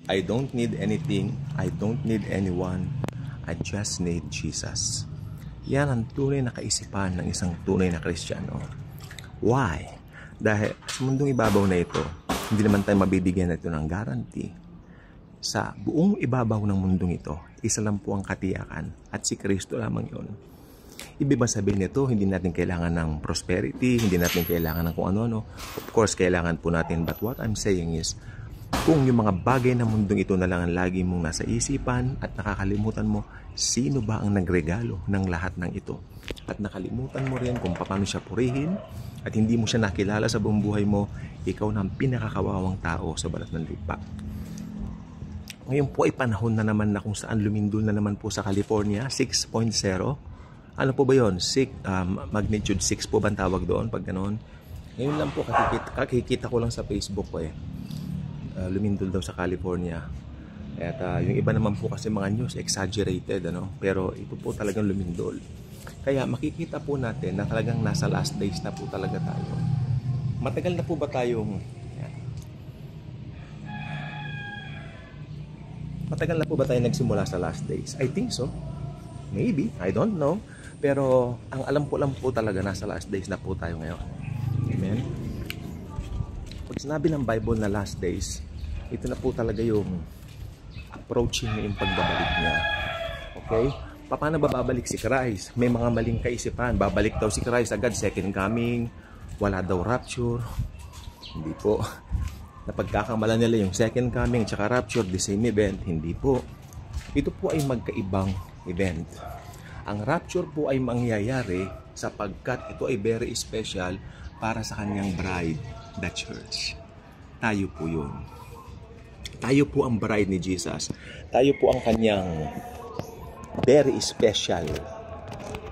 I don't need anything. I don't need anyone. I just need Jesus. Yan ang tunay na kaisipan ng isang tunay na Kristiyano. Why? Dahil sa mundong ibabaw na ito, hindi naman tayo mabibigyan nito ng guarantee. Sa buong ibabaw ng mundong ito, isa lang po ang katiyakan at si Kristo lamang yun. Ibig ba sabihin nito, hindi natin kailangan ng prosperity, hindi natin kailangan ng kung ano-ano. Of course, kailangan po natin. But what I'm saying is, kung yung mga bagay ng mundong ito na lang ang lagi mong nasa isipan at nakakalimutan mo, sino ba ang nagregalo ng lahat ng ito? At nakalimutan mo rin kung paano siya purihin at hindi mo siya nakilala sa buong buhay mo, ikaw na ang pinakakawawang tao sa balat ng lupa. Ngayon po ay panahon na naman na kung saan lumindol na naman po sa California, 6.0. Ano po ba yun? Magnitude 6 po ba ang tawag doon pag ganoon? Ngayon lang po, kakikita ko lang sa Facebook ko lumindol daw sa California. At yung iba naman po kasi mga news, exaggerated, ano? Pero ito po talagang lumindol. Kaya makikita po natin na talagang nasa last days na po talaga tayo. Matagal na po ba tayong... Matagal na po ba tayo nagsimula sa last days? I think so. Maybe. I don't know. Pero ang alam ko lang po talaga nasa last days na po tayo ngayon. Amen? Pag sinabi ng Bible na last days, ito na po talaga yung approaching na yung pagbabalik niya. Okay? Paano ba babalik si Christ? May mga maling kaisipan. Babalik daw si Christ agad, second coming. Wala daw rapture. Hindi po. Napagkakamalan nila yung second coming at rapture, the same event. Hindi po. Ito po ay magkaibang event. Ang rapture po ay mangyayari sapagkat ito ay very special para sa kanyang bride, the church. Tayo po yun. Tayo po ang bride ni Jesus. Tayo po ang kanyang very special.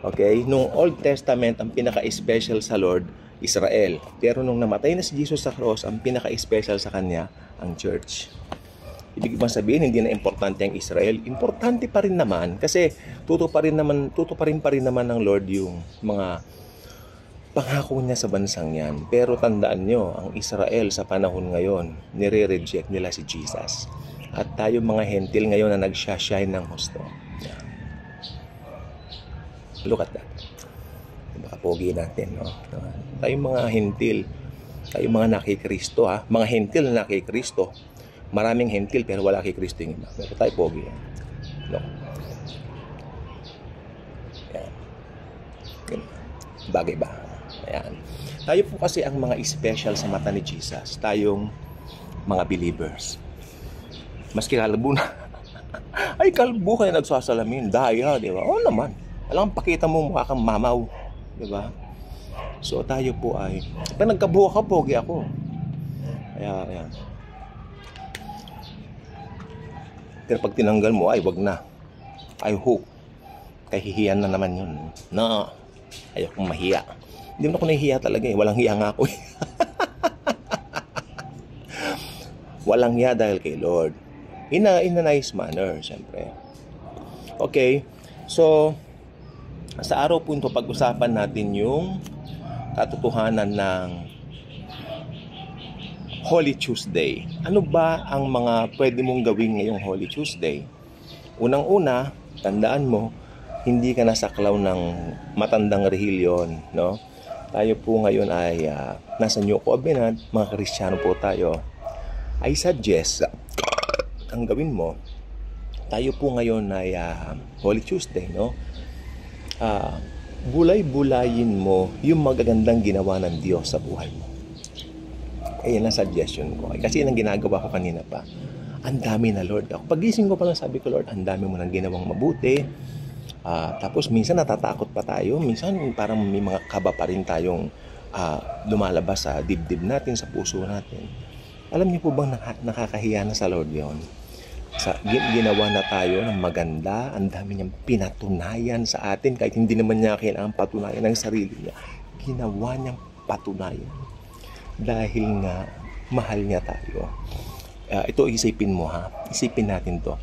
Okay? Nung Old Testament, ang pinaka-special sa Lord, Israel. Pero nung namatay na si Jesus sa cross, ang pinaka-special sa kanya, ang church. Ibig bang sabihin, hindi na importante ang Israel? Importante pa rin naman kasi tutuparin pa rin naman ng Lord yung mga pangako niya sa bansang yan. Pero tandaan nyo, ang Israel sa panahon ngayon, nire-reject nila si Jesus. At tayo mga hentil ngayon na nagsashine ng husto. Yeah. Look at that. Baka pogi natin, no? Tayo mga hentil, tayo mga nakikristo, ha? Mga hentil na nakikristo. Maraming hentil pero wala kay Kristo yung iba. Pero tayo pogi. No. Yan. Bagay ba? Ayan. Tayo po kasi ang mga special sa mata ni Jesus. Tayong mga believers. Maski kalbo na. Ay, kalbo kayo nagsasalamin. Daya, di ba? Oo naman. Alam, pakita mo mukha kang mamaw. Di ba? So tayo po ay... Pag nagkabuha ka, pogi ako. Ayan. Pero pag tinanggal mo, ay wag na. I hope. Kahihiyan na naman yun. No. Ayokong mahiya. Hindi mo ako nahihiya talaga eh. Walang hiya nga ako eh. Walang hiya dahil kay Lord. In a nice manner, siyempre. Okay. So, sa araw po ito, pag-usapan natin yung katotohanan ng Holy Tuesday. Ano ba ang mga pwede mong gawin ngayong Holy Tuesday? Unang-una, tandaan mo, hindi ka nasaklaw ng matandang rehilyon, no? Tayo po ngayon ay nasa New Covenant, mga Kristiyano po tayo. I suggest, ang gawin mo, tayo po ngayon ay Holy Tuesday, no? Bulay-bulayin mo yung magagandang ginawa ng Diyos sa buhay mo. Yan ang suggestion ko. Kasi yan ang ginagawa ko kanina pa. Ang dami na, Lord. Ako, pagising ko pa lang sabi ko, Lord, ang dami mo nang ginawang mabuti. Tapos minsan natatakot pa tayo. Minsan parang may mga kaba pa rin tayong lumalabas sa dibdib natin, sa puso natin. Alam niyo po bang nakakahiya na sa Lord yon? Ginawa na tayo ng maganda. Ang dami niyang pinatunayan sa atin. Kahit hindi naman niya kailangan patunayan ng sarili niya. Ginawa niyang patunayan. Dahil nga mahal niya tayo. Ito isipin mo, ha. Isipin natin to.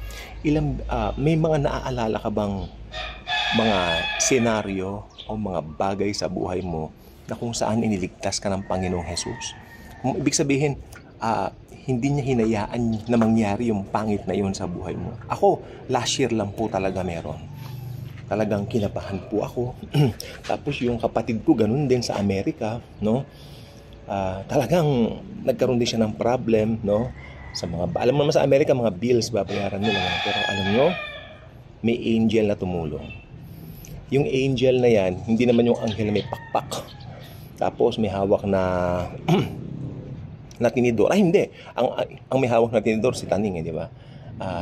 May mga naaalala ka bang mga senaryo o mga bagay sa buhay mo na kung saan iniligtas ka ng Panginoong Jesus? Ibig sabihin, hindi niya hinayaan na mangyari yung pangit na yun sa buhay mo. Ako, last year lang po talaga meron. Talagang kinabahan po ako. Tapos yung kapatid ko, ganun din sa Amerika, no? Talagang nagkaroon din siya ng problem, no? Sa mga, alam mo naman sa Amerika, mga bills babayaran nila. Pero alam nyo, may angel na tumulong. Yung angel na yan, hindi naman yung anghel na may pakpak. Tapos may hawak na na tinidor. Hindi. Ang may hawak na tinidor si Taning, di ba?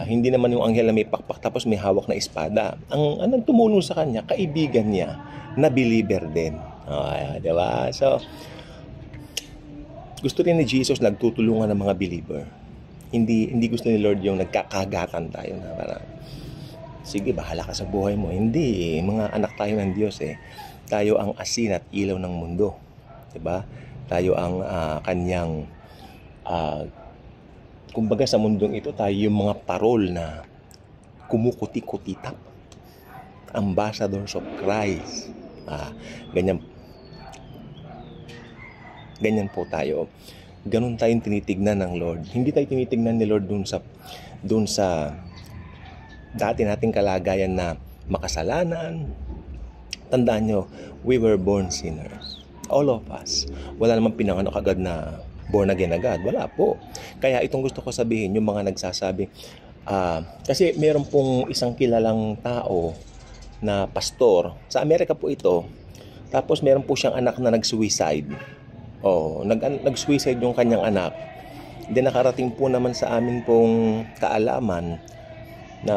Hindi naman yung anghel na may pakpak tapos may hawak na espada. Ang tumulong sa kanya, kaibigan niya na believer din. Di ba? So, gusto rin ni Jesus nagtutulungan ng mga believer. Hindi gusto ni Lord yung nagkakagatan tayo na parang, sige, bahala ka sa buhay mo. Hindi, mga anak tayo ng Diyos eh. Tayo ang asin at ilaw ng mundo. Diba? Tayo ang kanyang, kumbaga sa mundong ito, tayo yung mga parol na kumukuti-kutitap. Ambassadors of Christ. Ganyan po tayo. Ganun tayong tinitignan ng Lord. Hindi tayo tinitignan ni Lord dun sa dati nating kalagayan na makasalanan. Tandaan nyo, we were born sinners. All of us. Wala namang pinanganak agad na born again agad. Wala po. Kaya itong gusto ko sabihin, yung mga nagsasabi, kasi meron pong isang kilalang tao na pastor. Sa Amerika po ito. Tapos meron po siyang anak na nag-suicide. Nag-suicide yung kanyang anak. Then nakarating po naman sa amin pong kaalaman na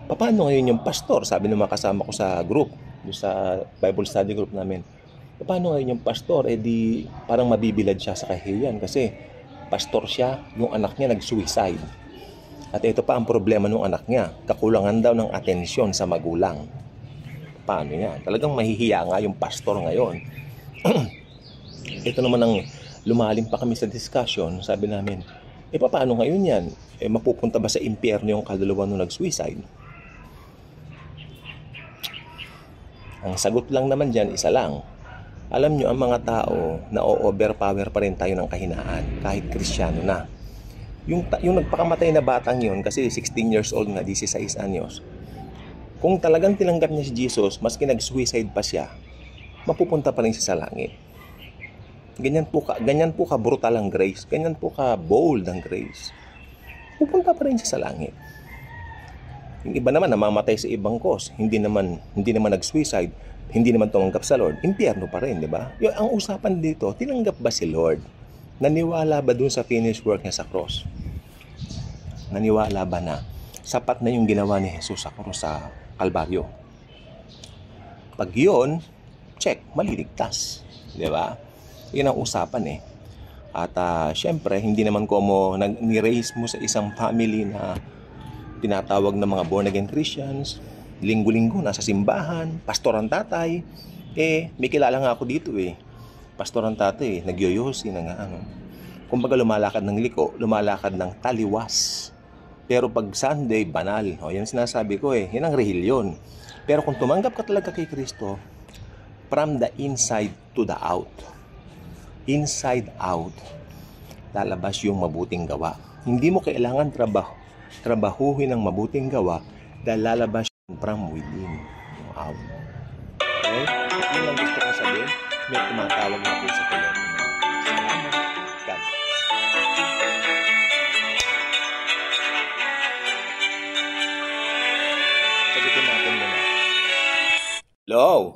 paano ngayon yung pastor, sabi ng mga kasama ko sa group, sa Bible study group namin, paano ngayon yung pastor, di parang mabibilad siya sa kahihiyan kasi pastor siya, yung anak niya nag-suicide. At ito pa ang problema ng anak niya, kakulangan daw ng atensyon sa magulang. Paano yan? Talagang mahihiya nga yung pastor ngayon. Ito naman ang lumalim pa kami sa discussion, sabi namin, paano ngayon yan? Mapupunta ba sa impyerno yung kaluluwa nung nag-suicide? Ang sagot lang naman dyan, isa lang. Alam nyo, ang mga tao na overpower pa rin tayo ng kahinaan, kahit Kristiyano na. Yung nagpakamatay na batang yun, kasi 16 years old na, 16 anyos, kung talagang tinanggap niya si Jesus, maski nag-suicide pa siya, mapupunta pa rin siya sa langit. Ganyan po ka brutal ang grace. Ganyan po ka bold ang grace. Pupunta pa rin siya sa langit. Yung iba naman namamatay sa ibang cause. Hindi naman nag-suicide. Hindi naman tumanggap sa Lord. Impyerno pa rin, di ba? Ang usapan dito, tinanggap ba si Lord? Naniwala ba dun sa finished work niya sa cross? Naniwala ba na sapat na yung ginawa ni Jesus sa cross sa Kalbaryo? Pag yun, check, maliligtas. Di ba? Yun ang usapan eh. At syempre, hindi naman ko ni-raise mo sa isang family na tinatawag ng mga born-again Christians. Linggo-linggo, nasa simbahan, pastor ang tatay. May kilala nga ako dito eh. Pastor ang tatay, nagyoyosi na nga ano. Kumbaga lumalakad ng liko, lumalakad ng taliwas. Pero pag Sunday, banal. Yan sinasabi ko eh. Yan ang relihiyon. Pero kung tumanggap ka talaga kay Kristo, from the inside to the out, inside out, lalabas yung mabuting gawa. Hindi mo kailangan trabahuhin ng mabuting gawa dahil lalabas from within. Wow. Okay? Yun ang gusto ko sabihin. May tumatawag na po sa telepono. Salamat. God. Sagutin natin muna. Hello?